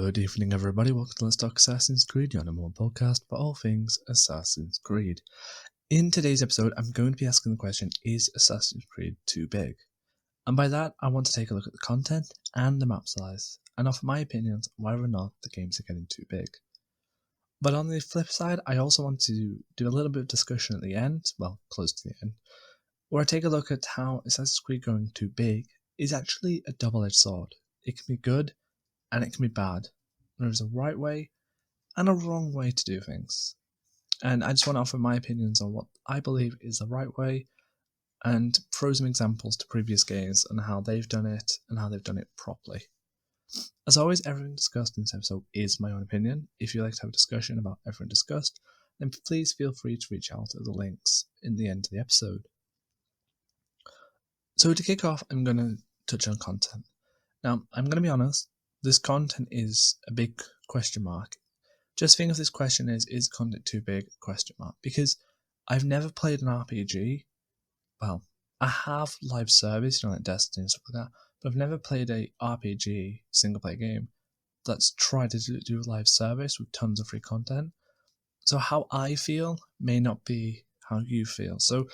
Good evening, everybody. Welcome to Let's Talk Assassin's Creed, your number one podcast for all things Assassin's Creed. In today's episode, I'm going to be asking the question, is Assassin's Creed too big? And by that, I want to take a look at the content and the map size, and offer my opinions on whether or not the games are getting too big. But on the flip side, I also want to do a little bit of discussion at the end, well, close to the end, where I take a look at how Assassin's Creed going too big is actually a double-edged sword. It can be good, and it can be bad. There is a right way and a wrong way to do things. And I just want to offer my opinions on what I believe is the right way and throw some examples to previous games and how they've done it and how they've done it properly. As always, everything discussed in this episode is my own opinion. If you'd like to have a discussion about everything discussed, then please feel free to reach out at the links in the end of the episode. So to kick off, I'm going to touch on content. Now, I'm going to be honest, this content is a big question mark. Just think of this question as, is content too big? Question mark. Because I've never played an RPG. Well, I have live service, like Destiny and stuff like that, but I've never played a RPG single player game that's tried to do live service with tons of free content. So how I feel may not be how you feel. So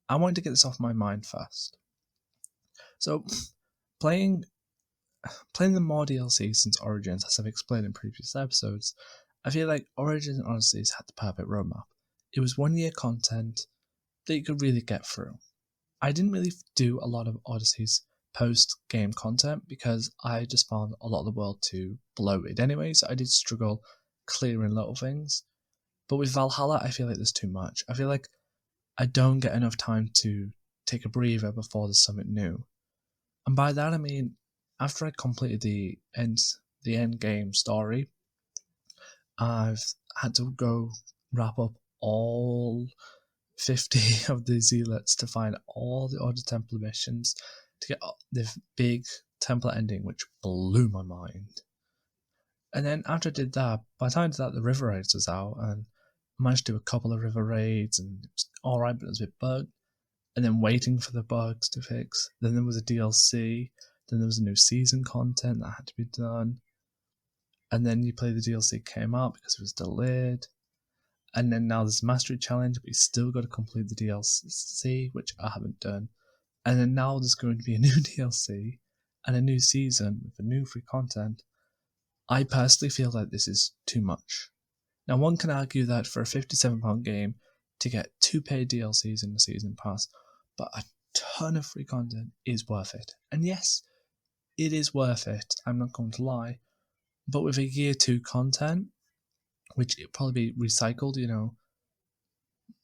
I wanted to get this off my mind first. So playing the more DLC since Origins, as I've explained in previous episodes, I feel like Origins and Odyssey had the perfect roadmap. It was 1 year content that you could really get through. I didn't really do a lot of Odyssey's post-game content because I just found a lot of the world too bloated anyway, so I did struggle clearing little things. But with Valhalla, I feel like there's too much. I feel like I don't get enough time to take a breather before there's something new. And by that I mean, after I completed the end game story, I've had to go wrap up all 50 of the zealots to find all the Order Templar missions to get the big Templar ending, which blew my mind. And then after I did that, by the time I did that, the River Raids was out, and I managed to do a couple of River Raids, and it was alright, but it was a bit bugged. And then waiting for the bugs to fix. Then there was a DLC. Then there was a new season content that had to be done. And then you play the DLC came out because it was delayed. And then now there's a Mastery Challenge, but you still got to complete the DLC, which I haven't done. And then now there's going to be a new DLC and a new season with a new free content. I personally feel like this is too much. Now one can argue that for a £57 game to get 2 paid DLCs in the season pass, but a ton of free content is worth it. And yes, it is worth it, I'm not going to lie. But with a year 2 content, which it'll probably be recycled, well,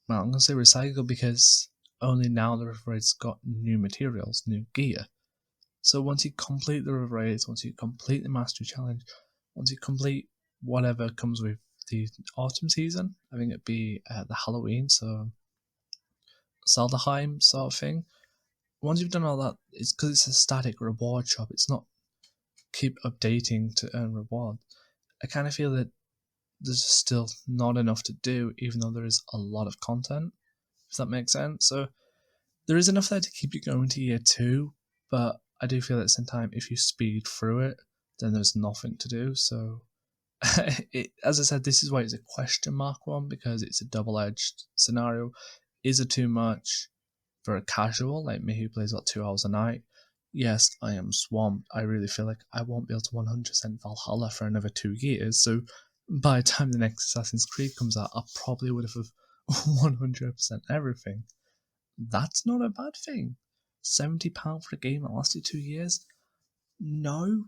I'm going to say recycled because only now the River Raid's got new materials, new gear. So once you complete the River Raids, once you complete the Mastery Challenge, once you complete whatever comes with the autumn season, I think it'd be the Halloween, so Saldheim sort of thing. Once you've done all that, it's because it's a static reward shop, it's not keep updating to earn reward. I kind of feel that there's still not enough to do, even though there is a lot of content, if that makes sense. So there is enough there to keep you going to year 2, but I do feel at the same time, if you speed through it, then there's nothing to do. So as I said, this is why it's a question mark one, because it's a double-edged scenario. Is it too much for a casual like me who plays about 2 hours a night? Yes, I am swamped. I really feel like I won't be able to 100% Valhalla for another 2 years, so by the time the next Assassin's Creed comes out, I probably would have 100% everything. That's not a bad thing. £70 for a game that lasted 2 years? No.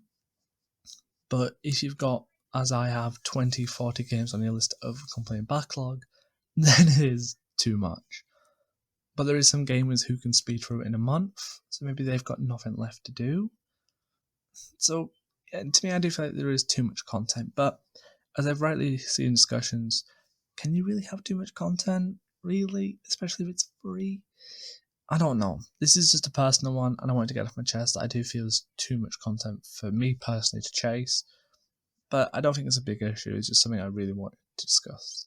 But if you've got, as I have, 20, 40 games on your list of complete backlog, then it is too much. But there is some gamers who can speed through it in a month, so maybe they've got nothing left to do. So, yeah, to me, I do feel like there is too much content, but as I've rightly seen in discussions, can you really have too much content? Really? Especially if it's free? I don't know. This is just a personal one, and I want to get off my chest that I do feel there's too much content for me personally to chase. But I don't think it's a big issue, it's just something I really want to discuss.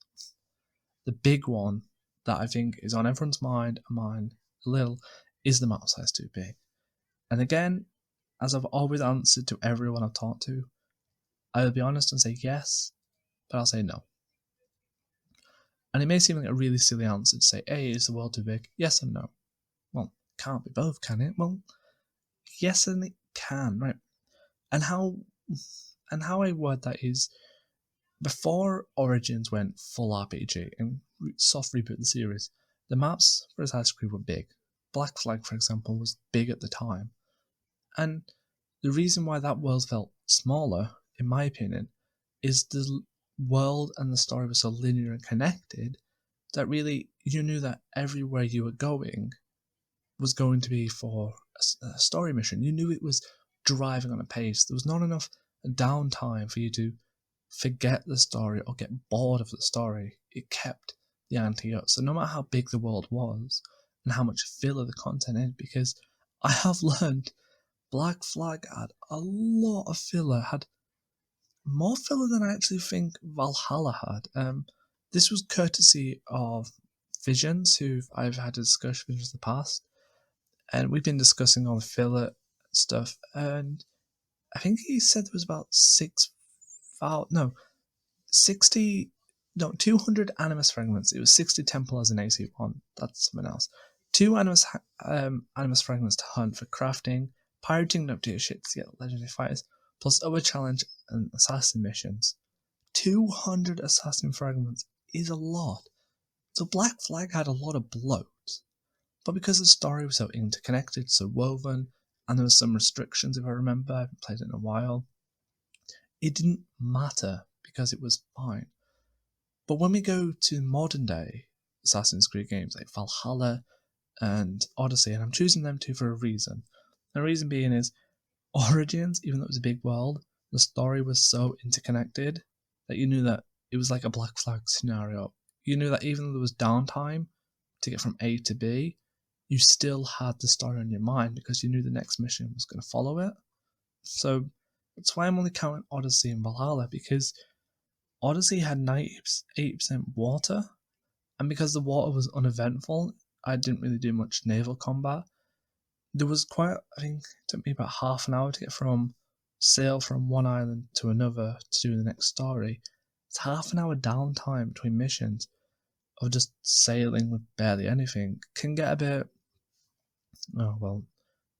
The big one that I think is on everyone's mind, and mine a little, is the map size too big. And again, as I've always answered to everyone I've talked to, I will be honest and say yes, but I'll say no. And it may seem like a really silly answer to say, A, is the world too big? Yes and no. Well, can't be both, can it? Well, yes and it can, right? And how I word that is, before Origins went full RPG and soft reboot the series, the maps for Assassin's Creed were big. Black Flag, for example, was big at the time. And the reason why that world felt smaller, in my opinion, is the world and the story was so linear and connected that really you knew that everywhere you were going was going to be for a story mission. You knew it was driving on a pace. There was not enough downtime for you to forget the story or get bored of the story. It kept the ante up. So no matter how big the world was and how much filler the content is, because I have learned Black Flag had a lot of filler, had more filler than I actually think Valhalla had. This was courtesy of Visions, who I've had a discussion with in the past, and we've been discussing all the filler stuff, and I think he said there was about 200 animus fragments. It was 60 Templars in AC1. That's something else. 2 animus fragments to hunt for crafting, pirating up to your shit to get legendary fighters, plus other challenge and assassin missions. 200 assassin fragments is a lot. So Black Flag had a lot of bloat. But because the story was so interconnected, so woven, and there was some restrictions if I remember, I haven't played it in a while, it didn't matter because it was fine. But when we go to modern day Assassin's Creed games like Valhalla and Odyssey, and I'm choosing them two for a reason. The reason being is Origins, even though it was a big world, the story was so interconnected that you knew that it was like a Black Flag scenario. You knew that even though there was downtime to get from A to B, you still had the story in your mind because you knew the next mission was going to follow it. So that's why I'm only counting Odyssey and Valhalla, because Odyssey had 98% water, and because the water was uneventful, I didn't really do much naval combat. There was I think it took me about half an hour to get sail from one island to another to do the next story. It's half an hour downtime between missions of just sailing with barely anything. Can get a bit, oh well,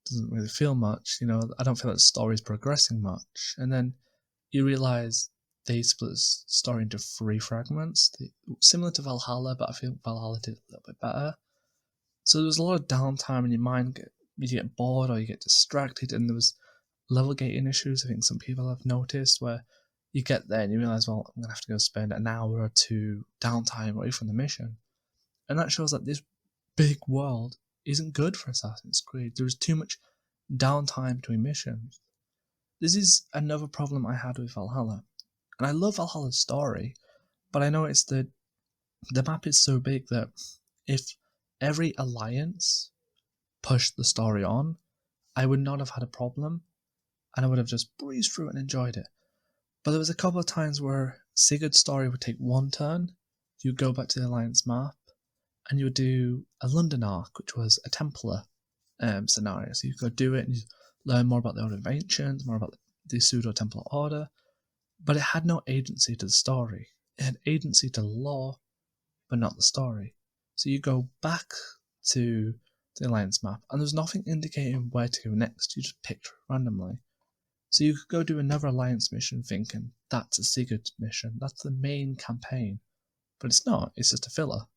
doesn't really feel much, I don't feel like the story's progressing much. And then you realise they split the story into 3 fragments, similar to Valhalla, but I feel Valhalla did a little bit better. So there was a lot of downtime in your mind. You get bored or you get distracted, and there was level gating issues I think some people have noticed, where you get there and you realise, well, I'm going to have to go spend an hour or 2 downtime away from the mission. And that shows that this big world isn't good for Assassin's Creed. There is too much downtime between missions. This is another problem I had with Valhalla. And I love Valhalla's story, but I noticed that the map is so big that if every alliance pushed the story on, I would not have had a problem, and I would have just breezed through it and enjoyed it. But there was a couple of times where Sigurd's story would take one turn, you'd go back to the alliance map, and you would do a London arc, which was a Templar scenario. So you could do it and you learn more about the Order of Ancients, more about the pseudo-Templar Order, but it had no agency to the story. It had agency to the lore, but not the story. So you go back to the alliance map, and there's nothing indicating where to go next. You just picked randomly. So you could go do another alliance mission thinking that's a Sigurd mission, that's the main campaign, but it's not. It's just a filler.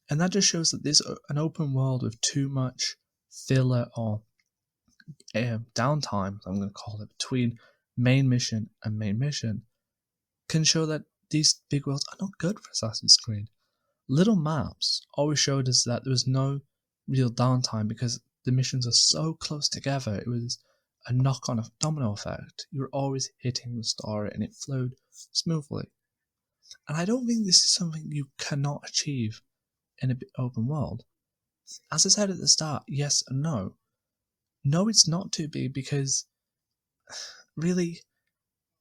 And that just shows that there's an open world with too much filler or downtime, I'm going to call it, between main mission and main mission, can show that these big worlds are not good for Assassin's Creed. Little maps always showed us that there was no real downtime because the missions are so close together. It was a knock-on domino effect. You were always hitting the story and it flowed smoothly. And I don't think this is something you cannot achieve in an open world. As I said at the start, yes and no. No, it's not too big because really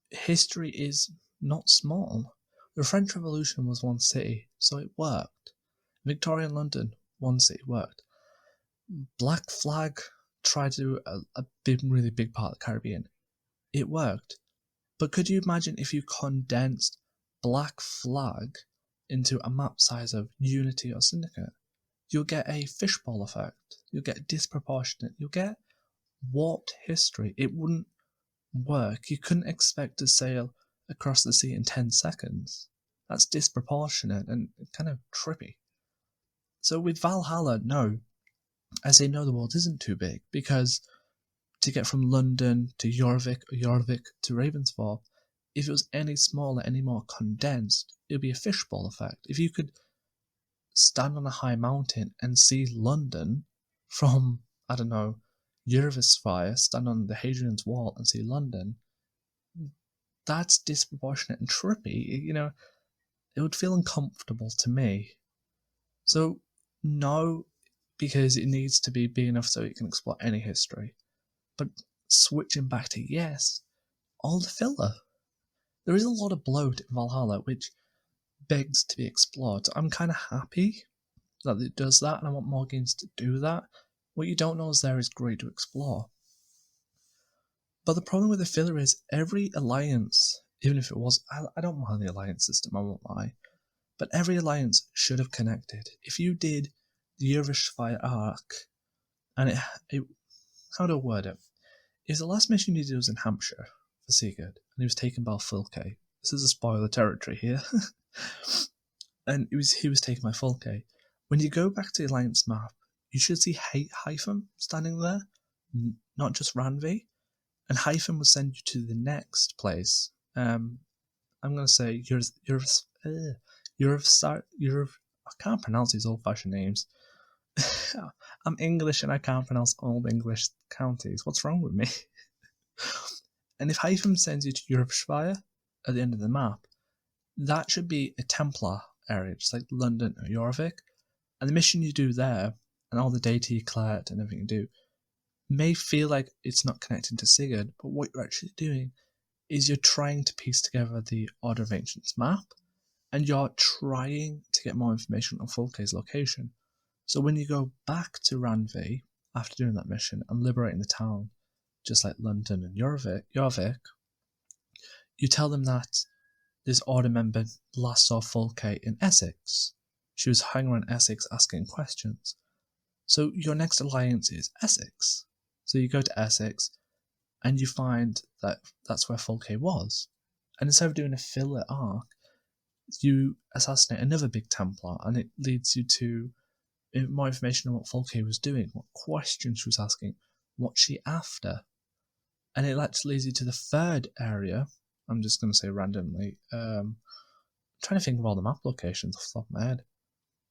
history is not small. The French Revolution was one city, so it worked. Victorian London, one city, worked. Black Flag tried to do a really big part of the Caribbean. It worked. But could you imagine if you condensed Black Flag into a map size of Unity or Syndicate? You'll get a fishbowl effect. You'll get disproportionate. You'll get warped history. It wouldn't work. You couldn't expect to sail across the sea in 10 seconds. That's disproportionate and kind of trippy. So with Valhalla, no. I say no, the world isn't too big, because to get from London to Jorvik or Jorvik to Ravensthorpe, if it was any smaller, any more condensed, it would be a fishbowl effect. If you could stand on a high mountain and see London from, I don't know, Eurosphere, stand on the Hadrian's Wall and see London, that's disproportionate and trippy. It would feel uncomfortable to me. So, no, because it needs to be big enough so it can explore any history. But switching back to yes, all the filler. There is a lot of bloat in Valhalla, which begs to be explored. I'm kind of happy that it does that, and I want more games to do that. What you don't know is there is great to explore. But the problem with the filler is every alliance, even if it was, I don't mind the alliance system, I won't lie, but every alliance should have connected. If you did the Eurosphere arc, and how do I word it? If the last mission you did was in Hampshire for Sigurd, and he was taken by Fulke. This is a spoiler territory here. And he was taken by Fulke. When you go back to the Alliance map, you should see Hypham standing there, not just Ranvi. And Hypham will send you to the next place. I'm going to say I can't pronounce these old-fashioned names. I'm English and I can't pronounce Old English counties. What's wrong with me? And if Hypham sends you to Eurosphere at the end of the map, that should be a Templar area, just like London or Jorvik. And the mission you do there, and all the data you collect and everything you do, may feel like it's not connecting to Sigurd, but what you're actually doing is you're trying to piece together the Order of Ancients map, and you're trying to get more information on Fulke's location. So when you go back to Ranvi after doing that mission and liberating the town, just like London and Jorvik, you tell them that this Order member last saw Fulke in Essex. She was hanging around Essex asking questions. So your next alliance is Essex. So you go to Essex and you find that that's where Fulke was. And instead of doing a filler arc, you assassinate another big Templar, and it leads you to more information on what Fulke was doing, what questions she was asking, what's she after. And it actually leads you to the third area. I'm just going to say randomly. I'm trying to think of all the map locations off the top of my head.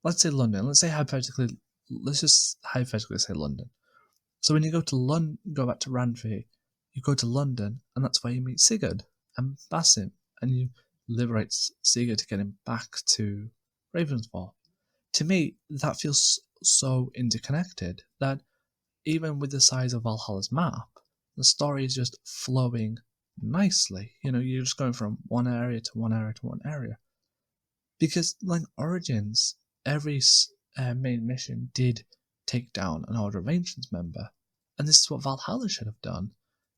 Let's say London. Let's just hypothetically say London. So when you go back to Ranvi, you go to London, and that's where you meet Sigurd and Basim, and you liberate Sigurd to get him back to Ravensthorpe. To me, that feels so interconnected that even with the size of Valhalla's map, the story is just flowing nicely. You're just going from one area to one area to one area. Because like Origins, every main mission did take down an Order of Ancients member. And this is what Valhalla should have done.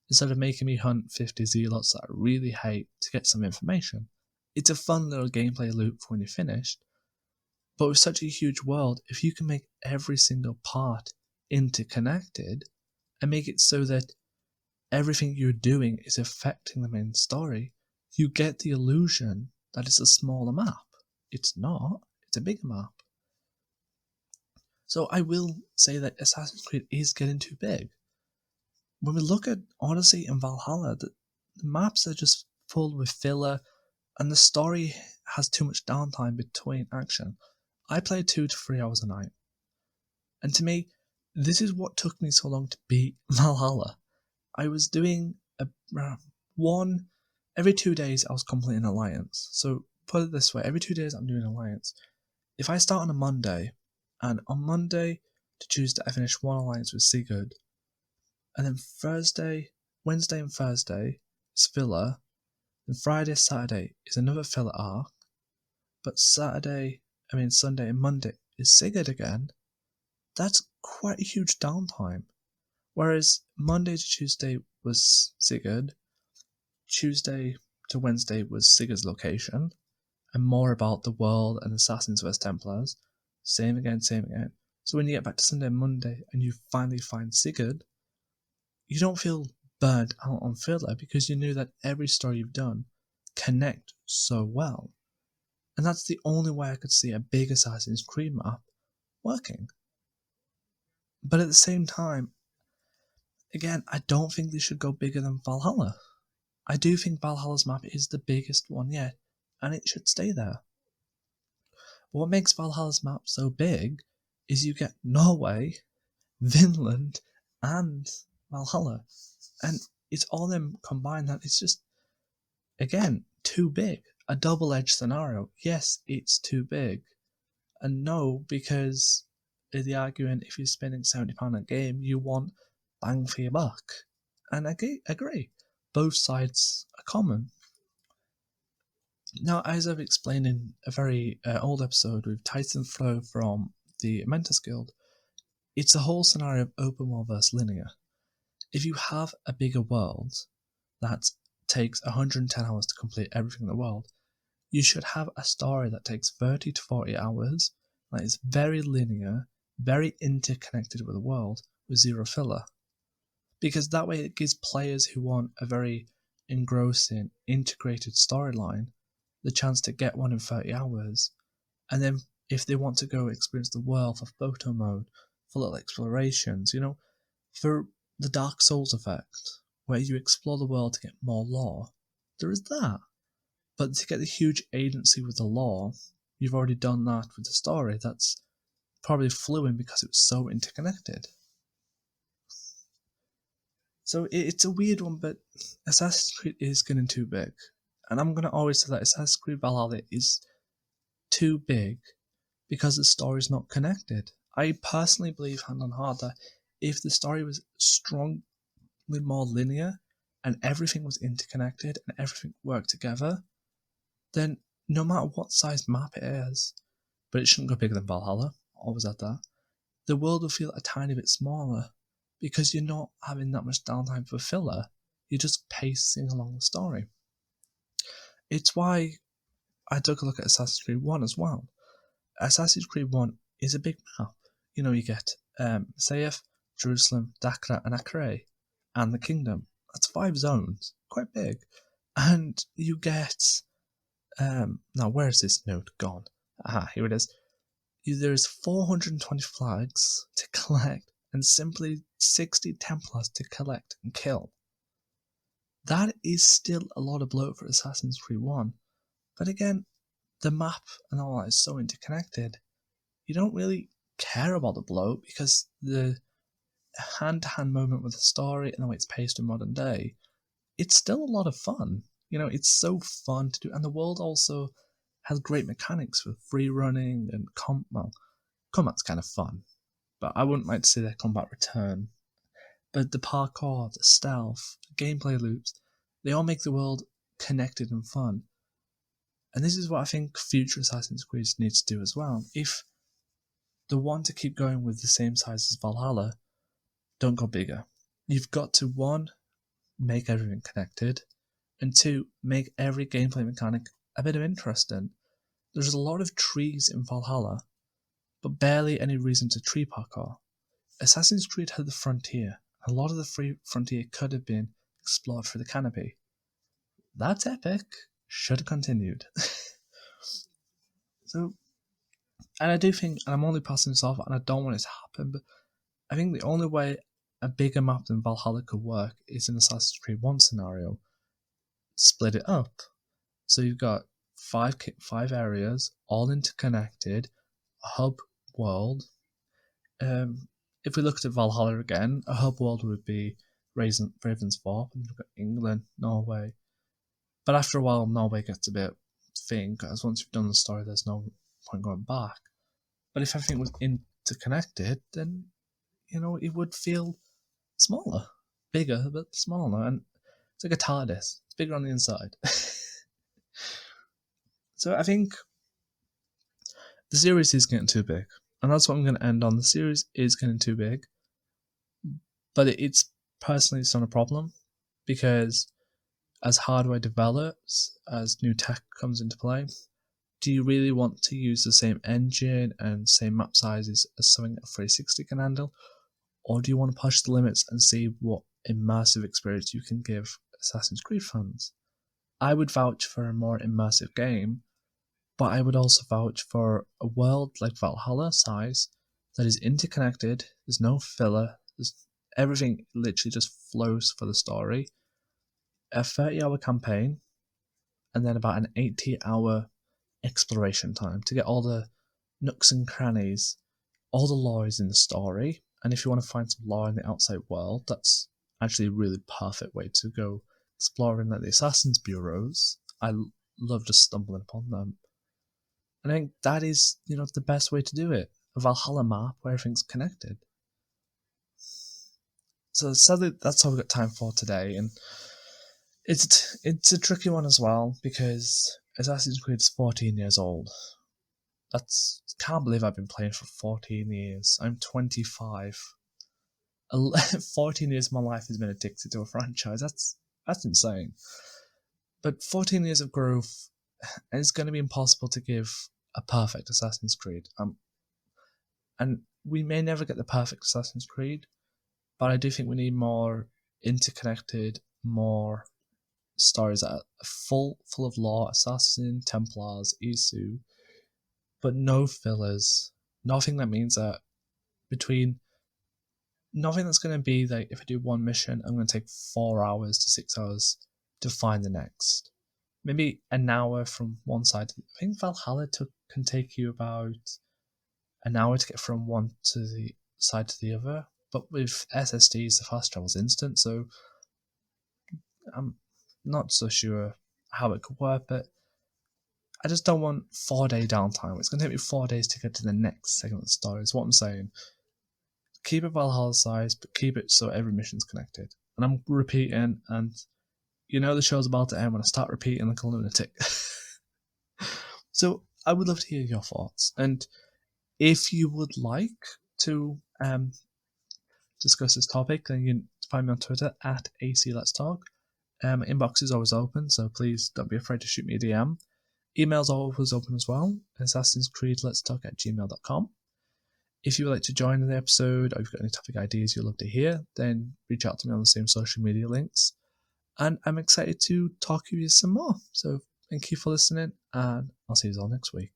Instead of making me hunt 50 zealots that I really hate to get some information. It's a fun little gameplay loop for when you're finished. But with such a huge world, if you can make every single part interconnected and make it so that everything you're doing is affecting the main story, you get the illusion that it's a smaller map. It's not. It's a bigger map. So I will say that Assassin's Creed is getting too big. When we look at Odyssey and Valhalla, the maps are just full with filler, and the story has too much downtime between action. I play 2 to 3 hours a night. And to me, this is what took me so long to beat Valhalla. I was doing every 2 days I was completing an alliance. So put it this way, every 2 days I'm doing an alliance. If I start on a Monday, and on Monday to Tuesday I finish one alliance with Sigurd, and then Wednesday and Thursday is filler, then Friday, Saturday is another filler arc, but Sunday and Monday is Sigurd again, that's quite a huge downtime. Whereas Monday to Tuesday was Sigurd, Tuesday to Wednesday was Sigurd's location, and more about the world and Assassins vs Templars. Same again, same again. So when you get back to Sunday and Monday and you finally find Sigurd, you don't feel burnt out on filler because you knew that every story you've done connect so well. And that's the only way I could see a big Assassin's Creed map working. But at the same time, again, I don't think they should go bigger than Valhalla. I do think Valhalla's map is the biggest one yet, and it should stay there. But what makes Valhalla's map so big is you get Norway, Vinland, and Valhalla. And it's all them combined that it's just, again, too big. A double-edged scenario. Yes, it's too big. And no, because the argument, if you're spending £70 a game, you want bang for your buck. And I agree. Both sides are common. Now, as I've explained in a very old episode with Tyson Flo from the Mentors Guild, it's a whole scenario of open world versus linear. If you have a bigger world that takes 110 hours to complete everything in the world, you should have a story that takes 30 to 40 hours, that is very linear, very interconnected with the world, with zero filler. Because that way it gives players who want a very engrossing, integrated storyline the chance to get one in 30 hours. And then if they want to go experience the world for photo mode, for little explorations, for the Dark Souls effect, where you explore the world to get more lore, there is that. But to get the huge agency with the lore, you've already done that with the story. That's probably fluent because it was so interconnected. So it's a weird one, but Assassin's Creed is getting too big. And I'm going to always say that Assassin's Creed Valhalla is too big because the story's not connected. I personally believe, hand on heart, that if the story was strongly more linear and everything was interconnected and everything worked together, then no matter what size map it is, but it shouldn't go bigger than Valhalla, always at that, the world will feel a tiny bit smaller because you're not having that much downtime for filler. You're just pacing along the story. It's why I took a look at Assassin's Creed 1 as well. Assassin's Creed 1 is a big map. You get Sayef, Jerusalem, Dakra, and Acre, and the Kingdom. That's 5 zones, quite big. And you get... now, where's this note gone? Aha, here it is. There's 420 flags to collect and simply 60 Templars to collect and kill. That is still a lot of bloat for Assassin's Creed 1. But again, the map and all that is so interconnected, you don't really care about the bloat because the hand-to-hand moment with the story and the way it's paced in modern day, it's still a lot of fun. It's so fun to do. And the world also has great mechanics for free running and combat's kind of fun. But I wouldn't like to see their combat return. But the parkour, the stealth, the gameplay loops, they all make the world connected and fun. And this is what I think future Assassin's Creed needs to do as well. If they want to keep going with the same size as Valhalla, don't go bigger. You've got to, 1, make everything connected, and 2, make every gameplay mechanic a bit of interesting. There's a lot of trees in Valhalla, but barely any reason to tree parkour. Assassin's Creed had the frontier. A lot of the frontier could have been explored through the canopy. That's epic. Should have continued. So, and I do think, and I'm only passing this off, and I don't want it to happen, but I think the only way a bigger map than Valhalla could work is in Assassin's Creed 1 scenario. Split it up. So you've got 5 areas, all interconnected, a hub world. If we looked at Valhalla again, a hub world would be Ravensthorpe, and you've got England, Norway. But after a while, Norway gets a bit thin, because once you've done the story, there's no point going back. But if everything was interconnected, then, it would feel smaller. Bigger, but smaller. And it's like a TARDIS. It's bigger on the inside. So I think the series is getting too big. And that's what I'm going to end on. The series is getting too big. But it's personally, it's not a problem. Because as hardware develops, as new tech comes into play, do you really want to use the same engine and same map sizes as something that 360 can handle? Or do you want to push the limits and see what immersive experience you can give Assassin's Creed fans? I would vouch for a more immersive game, but I would also vouch for a world like Valhalla size that is interconnected, there's no filler, everything literally just flows for the story. A 30-hour campaign, and then about an 80-hour exploration time to get all the nooks and crannies. All the lore is in the story, and if you want to find some lore in the outside world, that's actually a really perfect way to go exploring like the Assassin's Bureaus. I love just stumbling upon them. And I think that is, the best way to do it. A Valhalla map where everything's connected. So sadly, that's all we've got time for today, and it's a tricky one as well because Assassin's Creed is 14 years old. Can't believe I've been playing for 14 years. I'm 25. 14 years of my life has been addicted to a franchise. That's insane. But 14 years of growth, it's going to be impossible to give a perfect Assassin's Creed. And we may never get the perfect Assassin's Creed, but I do think we need more interconnected, more stories that are full of lore, Assassin, Templars, Isu, but no fillers. Nothing that means that nothing that's going to be like, if I do one mission, I'm going to take 4 hours to 6 hours to find the next. Maybe an hour from one side. I think Valhalla can take you about an hour to get from one to the side to the other. But with SSDs, the fast travel is instant, so I'm not so sure how it could work, but I just don't want 4-day downtime. It's going to take me 4 days to get to the next segment of the story, is what I'm saying. Keep it Valhalla size, but keep it so every mission's connected. And I'm repeating, and the show's about to end when I start repeating like a lunatic. So I would love to hear your thoughts. And if you would like to discuss this topic, then you can find me on Twitter at ACLetsTalk. Inbox is always open, so please don't be afraid to shoot me a DM. Email's always open as well, AssassinsCreedLetsTalk@gmail.com. If you would like to join the episode, or if you've got any topic ideas you'd love to hear, then reach out to me on the same social media links. And I'm excited to talk to you some more. So thank you for listening, and I'll see you all next week.